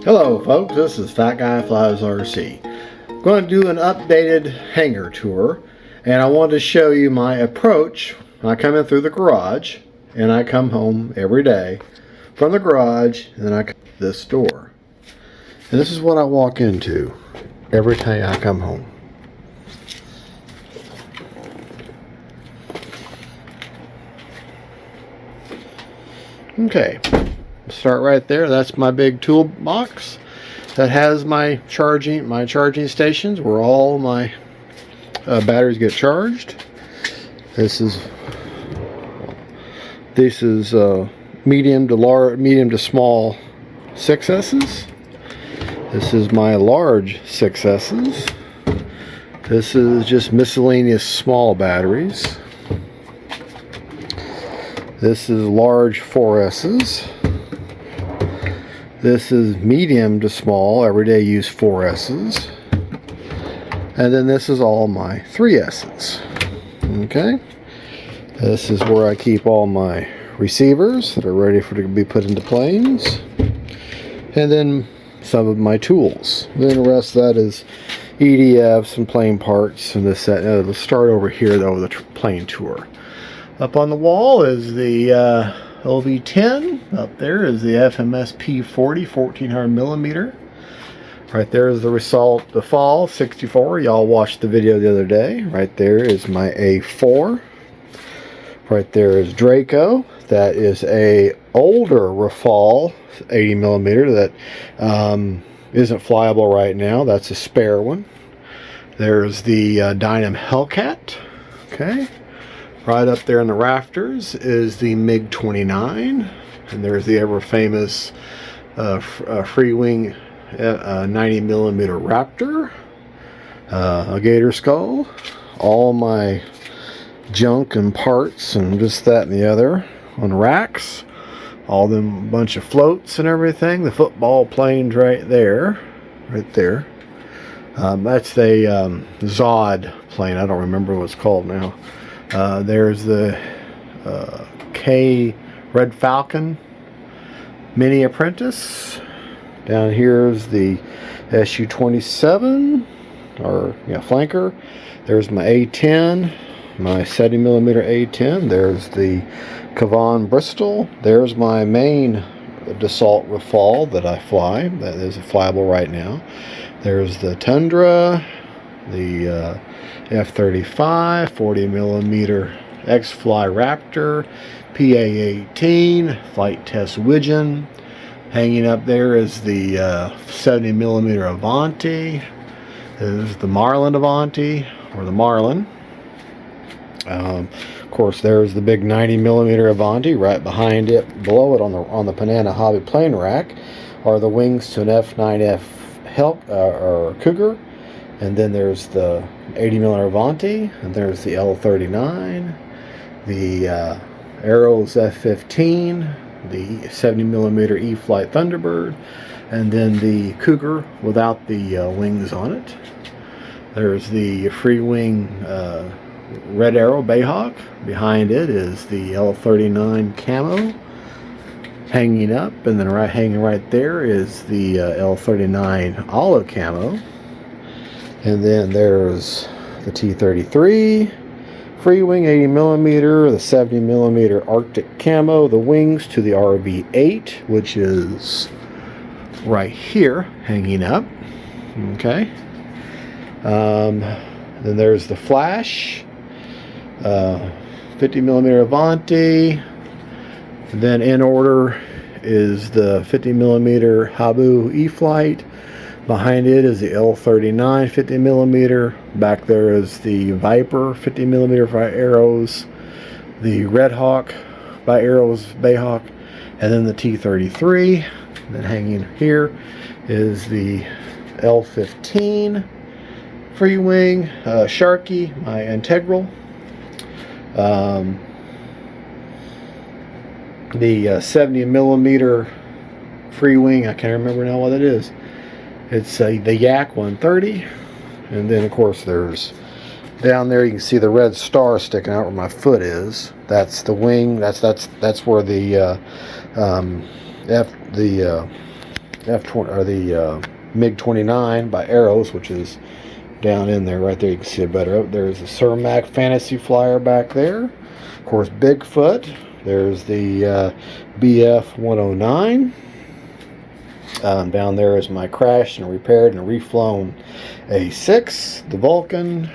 Hello folks, this is Fat Guy Flies RC. I'm going to do an updated hangar tour, and I wanted to show you my approach when I come in through the garage, and I come home every day from the garage, and then I come to this door. And this is what I walk into every time I come home. Okay. Start right there. That's my big toolbox that has my charging stations where all my batteries get charged. This is medium to small 6S's. This is my large 6S's. This is just miscellaneous small batteries. This is large 4S's. This is medium to small, everyday use 4S's. And then this is all my 3S's. Okay? This is where I keep all my receivers that are ready to be put into planes. And then some of my tools. Then the rest of that is EDFs and plane parts and this, that. Let's start over here though with the plane tour. Up on the wall is the LV10. Up there is the FMS P40 1400 millimeter. Right there is the result, the Fall 64. Y'all watched the video the other day. Right there is my A4. Right there is Draco. That is a older Rafale 80 millimeter that isn't flyable right now. That's a spare one. There's the Dynam Hellcat. Okay. Right up there in the rafters is the MiG-29, and there's the ever famous free wing 90 millimeter Raptor, a gator skull, all my junk and parts and just that and the other on racks, all them bunch of floats and everything. The football planes right there. That's the Zod plane. I don't remember what it's called now. There's the K Red Falcon Mini Apprentice. Down here is the SU-27 or flanker. There's my A-10, my 70 millimeter A-10. There's the Cavan Bristol. There's my main Dassault Rafale that I fly. That is flyable right now. There's the Tundra, the F-35, 40 millimeter X-Fly Raptor, PA-18, Flight Test Widgeon. Hanging up there is the 70 millimeter Avanti. This is the Marlin Avanti, or the Marlin. Of course, there's the big 90 millimeter Avanti. Right behind it, below it on the Banana Hobby plane rack, are the wings to an F9F or Cougar. And then there's the 80 millimeter Avanti, and there's the L39, the Arrows F-15, the 70 millimeter E-Flight Thunderbird, and then the Cougar without the wings on it. There's the free wing Red Arrow Bayhawk. Behind it is the L39 Camo hanging up, and then hanging right there is the L39 Olive Camo. And then there's the T-33 free wing 80 millimeter, the 70 millimeter Arctic Camo, the wings to the RV-8, which is right here hanging up. Okay. Then there's the Flash 50 millimeter Avanti. Then in order is the 50 millimeter Habu E-Flight. Behind it is the L39 50 millimeter. Back there is the Viper 50 millimeter by Arrows, the Red Hawk by Arrows Bayhawk, and then the T-33. Then hanging here is the L-15 free wing Sharky, my Integral. The 70 millimeter free wing, I can't remember now what it is. It's the Yak 130, and then of course there's down there you can see the red star sticking out where my foot is. That's the wing. That's where the F-20 or the MiG-29 by Arrows, which is down in there. Right there, you can see it better. There's the Cermak Fantasy Flyer back there. Of course, Bigfoot. There's the BF-109. Down there is my crashed and repaired and reflown A6, the Vulcan,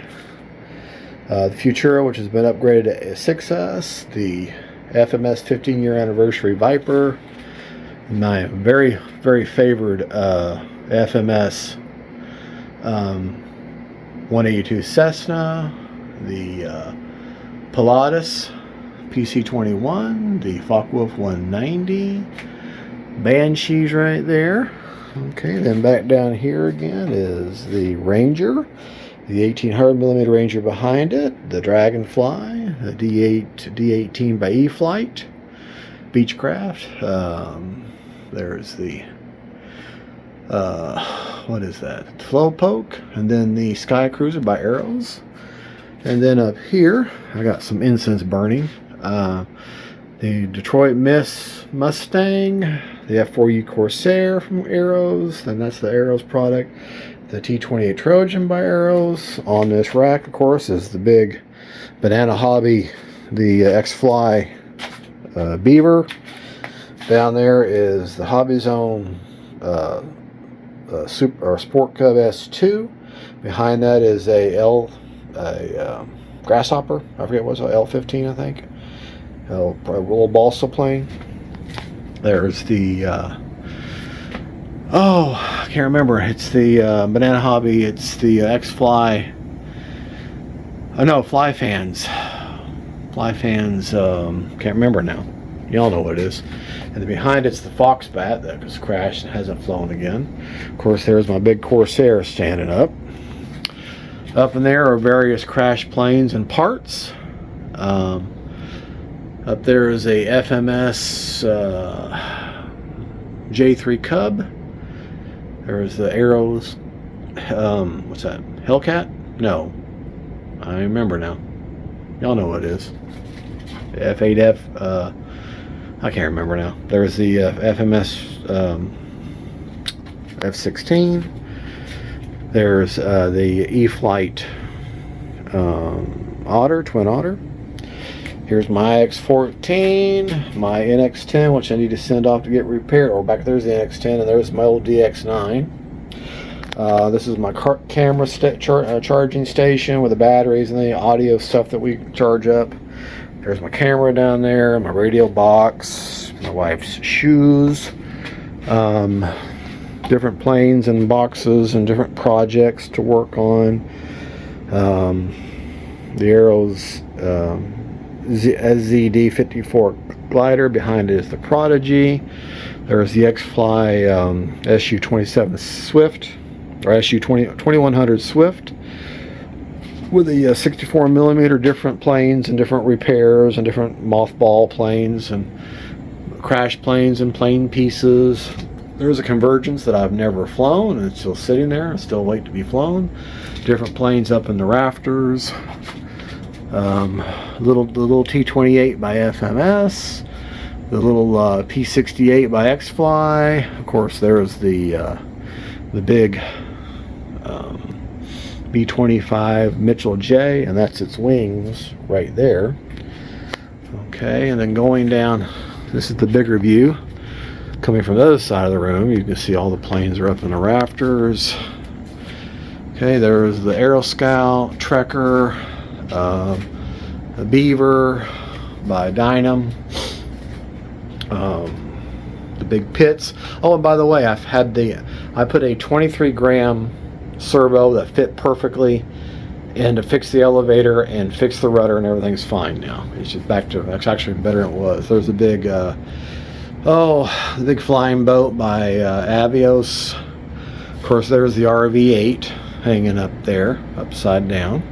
the Futura, which has been upgraded to A6S, the FMS 15-year anniversary Viper, my very, very favored FMS 182 Cessna, the Pilatus PC-21, the Focke-Wulf 190, Banshees right there. Okay, then back down here again is the Ranger, the 1800mm Ranger behind it, the Dragonfly, the D18 by E-Flight, Beechcraft. There's the what is that? Flowpoke, and then the Sky Cruiser by Arrows. And then up here, I got some incense burning. The Detroit Miss Mustang, the F4U Corsair from Arrows, and that's the Arrows product. The T28 Trojan by Arrows. On this rack, of course, is the big Banana Hobby, the X-Fly Beaver. Down there is the Hobby Zone Sport Cub S2. Behind that is a Grasshopper. I forget what it was, L15, I think. A little balsa plane. There's the I can't remember. It's the Banana Hobby. It's the X-Fly. No, Fly Fans. Can't remember now. Y'all know what it is. And then behind it's the Foxbat that was crashed and hasn't flown again. Of course, there's my big Corsair standing up. Up in there are various crash planes and parts. Up there is a FMS J3 Cub. There's the Arrows. What's that? Hellcat? No. I remember now. Y'all know what it is. F8F. I can't remember now. There's the FMS F16. There's the E-Flight Otter, Twin Otter. Here's my X14, my NX10, which I need to send off to get repaired. Or back there's the NX10, and there's my old DX9. This is my camera charging station with the batteries and the audio stuff that we charge up. There's my camera down there, my radio box, my wife's shoes, different planes and boxes and different projects to work on. The Arrows SZD54 glider. Behind it is the Prodigy. There's the X-Fly SU-27 Swift, or SU-2100 Swift, with the 64mm different planes and different repairs and different mothball planes and crash planes and plane pieces. There's a Convergence that I've never flown, and it's still sitting there and still waiting to be flown. Different planes up in the rafters. The little T28 by FMS. The little P68 by X-Fly. Of course, there's the big B25 Mitchell J, and that's its wings right there. Okay, and then going down, this is the bigger view. Coming from the other side of the room, you can see all the planes are up in the rafters. Okay, there's the Aeroscout, Trekker, the Beaver by Dynam, the big pits. Oh, and by the way, I put a 23-gram servo that fit perfectly in to fix the elevator and fix the rudder, and everything's fine now. It's just back to, it's actually better than it was. There's a big the big flying boat by Aviation. Of course, there's the RV8 hanging up there, upside down.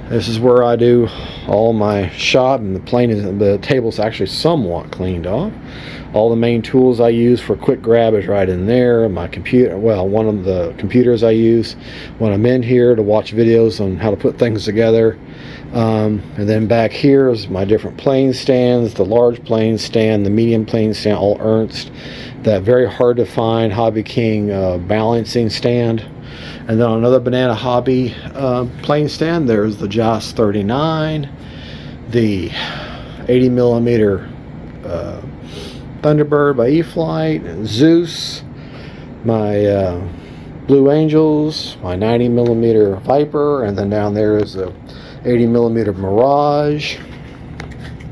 This is where I do all my shop, and the table's actually somewhat cleaned off. All the main tools I use for quick grab is right in there. My computer, well, one of the computers I use when I'm in here to watch videos on how to put things together. And then back here is my different plane stands, the large plane stand, the medium plane stand, all Ernst. That very hard to find Hobby King balancing stand. And then on another Banana Hobby plane stand, there's the JAS 39, the 80mm Thunderbird by E-Flite, Zeus, my Blue Angels, my 90mm Viper, and then down there is a 80mm Mirage.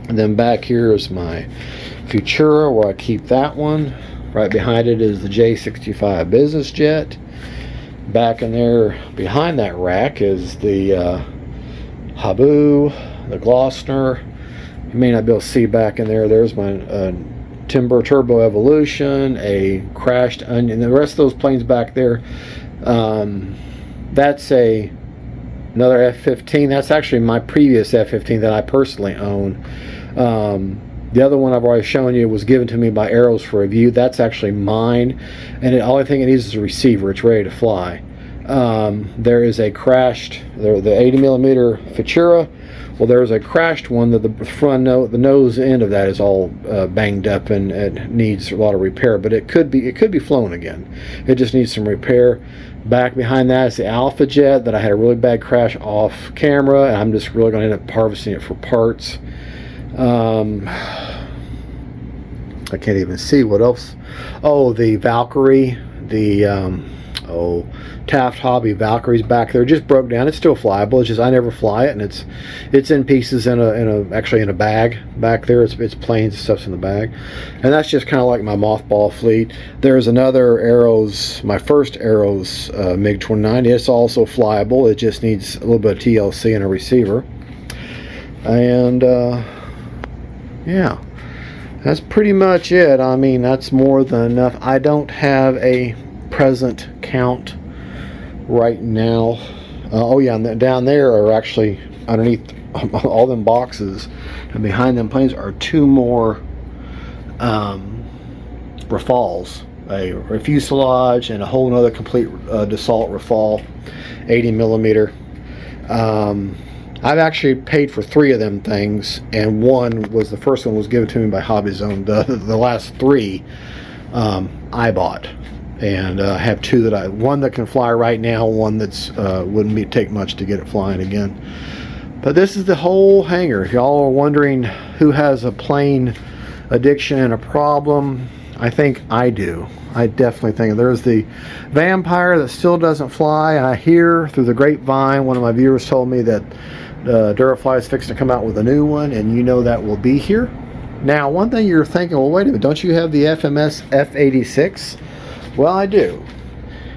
And then back here is my Futura, where I keep that one. Right behind it is the J65 Business Jet. Back in there behind that rack is the Habu, the Glossner. You may not be able to see back in there. There's my Timber Turbo Evolution, a crashed Onion. The rest of those planes back there, that's another F-15. That's actually my previous F-15 that I personally own. The other one I've already shown you was given to me by Arrows for Review. That's actually mine, and the only thing it needs is a receiver. It's ready to fly. There is a crashed, the 80mm Futura. Well, there's a crashed one that the nose end of that is all banged up, and it needs a lot of repair. But it could be flown again. It just needs some repair. Back behind that is the Alpha Jet that I had a really bad crash off camera, and I'm just really going to end up harvesting it for parts. I can't even see what else. Oh, the Valkyrie, the Taft Hobby Valkyrie's back there. Just broke down. It's still flyable. It's just I never fly it, and it's in pieces actually in a bag back there. It's planes and stuff's in the bag, and that's just kind of like my mothball fleet. There's another Arrows, my first Arrows MiG-29. It's also flyable. It just needs a little bit of TLC and a receiver, and yeah, that's pretty much it. I mean, that's more than enough. I don't have a present count right now. Oh yeah, and down there are actually underneath all them boxes, and behind them planes are two more Rafales, a fuselage and a whole nother complete Dassault Rafale 80mm. I've actually paid for 3 of them things, and the first one was given to me by Hobby Zone. The last 3 I bought, and I have 2 one that can fly right now, one that's wouldn't take much to get it flying again. But this is the whole hangar. If y'all are wondering who has a plane addiction and a problem, I think I do. I definitely think there's the Vampire that still doesn't fly, and I hear through the grapevine, one of my viewers told me that Durafly is fixing to come out with a new one, and you know that will be here. Now, one thing you're thinking, well, wait a minute, don't you have the FMS F86? Well, I do.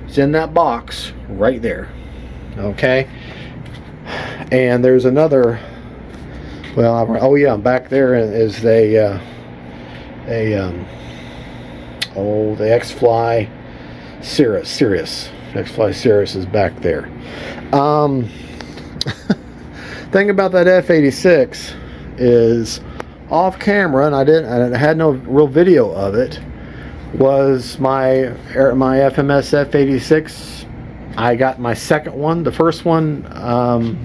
It's in that box right there. Okay, and there's another. Well, oh yeah, back there is the X-Fly Cirrus. X-Fly Cirrus is back there. Thing about that F86 is off camera, and I had no real video of it, was my FMS F86. I got my second one. The first one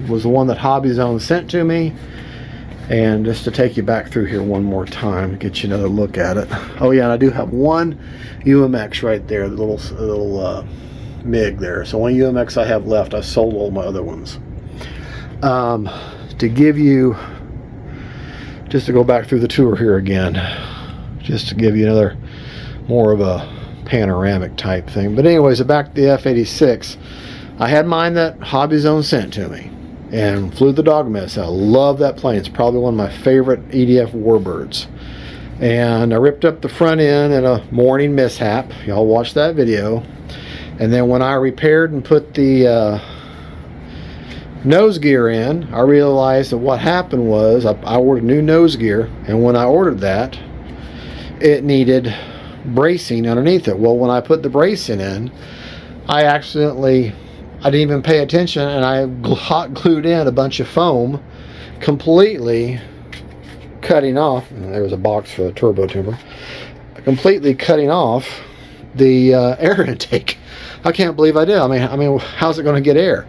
was the one that Hobby Zone sent to me. And just to take you back through here one more time, get you another look at it. Oh yeah, and I do have one UMX right there, the little MiG there. So one UMX I have left. I sold all my other ones. To give you, just to go back through the tour here again, just to give you another more of a panoramic type thing. But anyways, back to the F86. I had mine that Hobby Zone sent to me, and flew the dog mess. I love that plane. It's probably one of my favorite EDF warbirds. And I ripped up the front end in a morning mishap. Y'all watched that video. And then when I repaired and put the nose gear in, I realized that what happened was I ordered new nose gear, and when I ordered that, it needed bracing underneath it. Well, when I put the bracing in, I accidentally I didn't even pay attention, and I hot glued in a bunch of foam, completely cutting off. And there was a box for the turbo timber. Completely cutting off the air intake. I can't believe I did. I mean, how's it going to get air?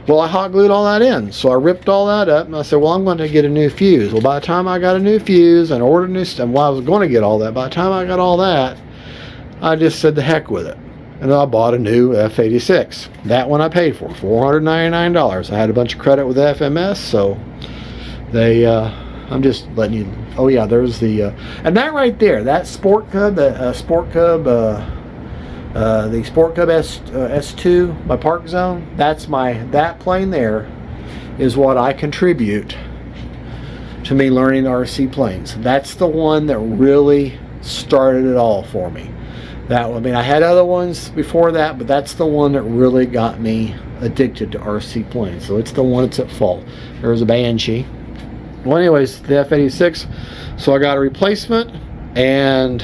Well, I hot glued all that in, so I ripped all that up, and I said, well, I'm going to get a new fuse. Well, by the time I got a new fuse and ordered new stuff, well, I was going to get all that. By the time I got all that, I just said the heck with it, and I bought a new F86. That one I paid for $499. I had a bunch of credit with FMS, so they. I'm just letting you. Oh yeah, there's the and that right there, that Sport Cub, the Sport Cub S2, my Park Zone. That plane there is what I contribute to me learning RC planes. That's the one that really started it all for me. That one, I mean, I had other ones before that, but that's the one that really got me addicted to RC planes. So it's the one that's at fault. There's a Banshee. Well, anyways, the F86. So I got a replacement, and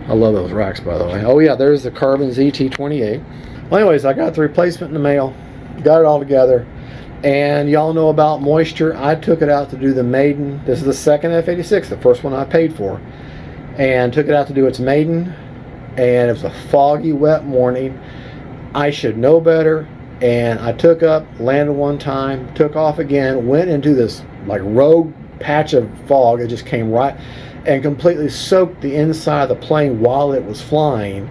I love those racks, by the way. Oh yeah, there's the Carbon ZT28. Well, anyways, I got the replacement in the mail, got it all together, and y'all know about moisture. I took it out to do the maiden. This is the second F86, the first one I paid for, and took it out to do its maiden, and it was a foggy, wet morning. I should know better. And I took up, landed one time, took off again, went into this like rogue patch of fog. It just came right and completely soaked the inside of the plane while it was flying.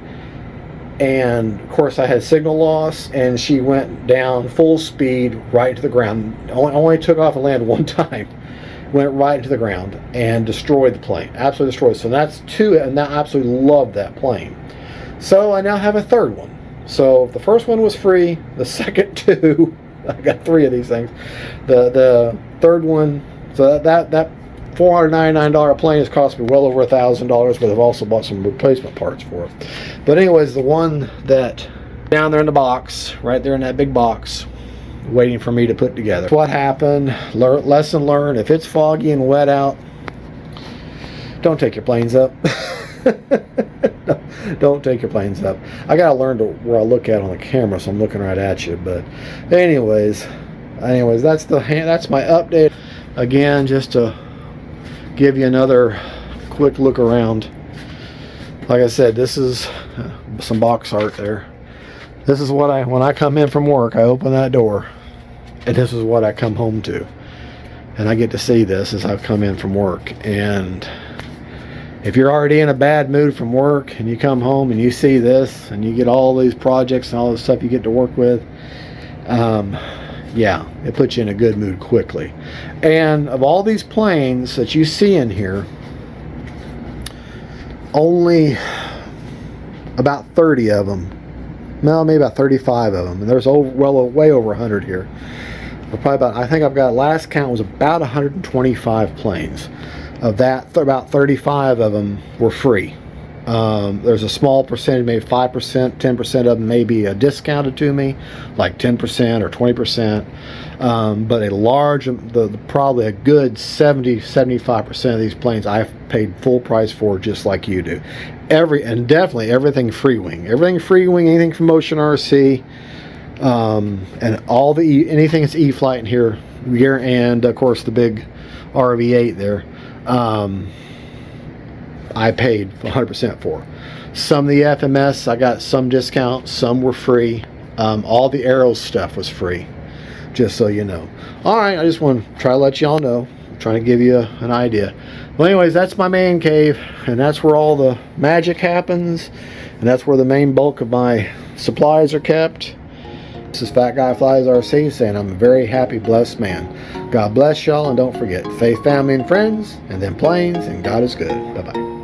And of course I had signal loss, and she went down full speed right to the ground. Only took off and landed one time. Went right into the ground and destroyed the plane. Absolutely destroyed. So that's two, and I absolutely loved that plane. So I now have a third one. So the first one was free. The second two, I got 3 of these things. The third one, so that $499 plane has cost me well over $1,000, but I've also bought some replacement parts for it. But anyways, the one that down there in the box, right there in that big box, waiting for me to put together. What happened? Lesson learned: if it's foggy and wet out, don't take your planes up. Don't take your planes up. I gotta learn to where I look at on the camera, so I'm looking right at you. But anyways, that's my update. Again, just to give you another quick look around. Like I said, this is some box art there. This is what when I come in from work, I open that door, and this is what I come home to, and I get to see this as I come in from work. And if you're already in a bad mood from work and you come home and you see this and you get all these projects and all this stuff you get to work with, yeah, it puts you in a good mood quickly. And of all these planes that you see in here, only about 30 of them, no, maybe about 35 of them, and there's way over 100 here. But probably about, I think I've got, last count was about 125 planes. Of that, about 35 of them were free. There's a small percentage, maybe 5%, 10% of them may be discounted to me, like 10% or 20%. But a large, probably a good 70-75% of these planes I've paid full price for, just like you do. And definitely everything free wing. Everything free wing, anything from Motion RC, and all the anything that's E-Flight in here, and of course the big RV8 there. I paid 100% for. Some of the FMS, I got some discount, some were free. All the Arrows stuff was free, just so you know. Alright, I just want to try to let y'all know. I'm trying to give you an idea. Well, anyways, that's my man cave, and that's where all the magic happens, and that's where the main bulk of my supplies are kept. This is Fat Guy Flies RC saying I'm a very happy, blessed man. God bless y'all, and don't forget, faith, family, and friends, and then planes, and God is good. Bye-bye.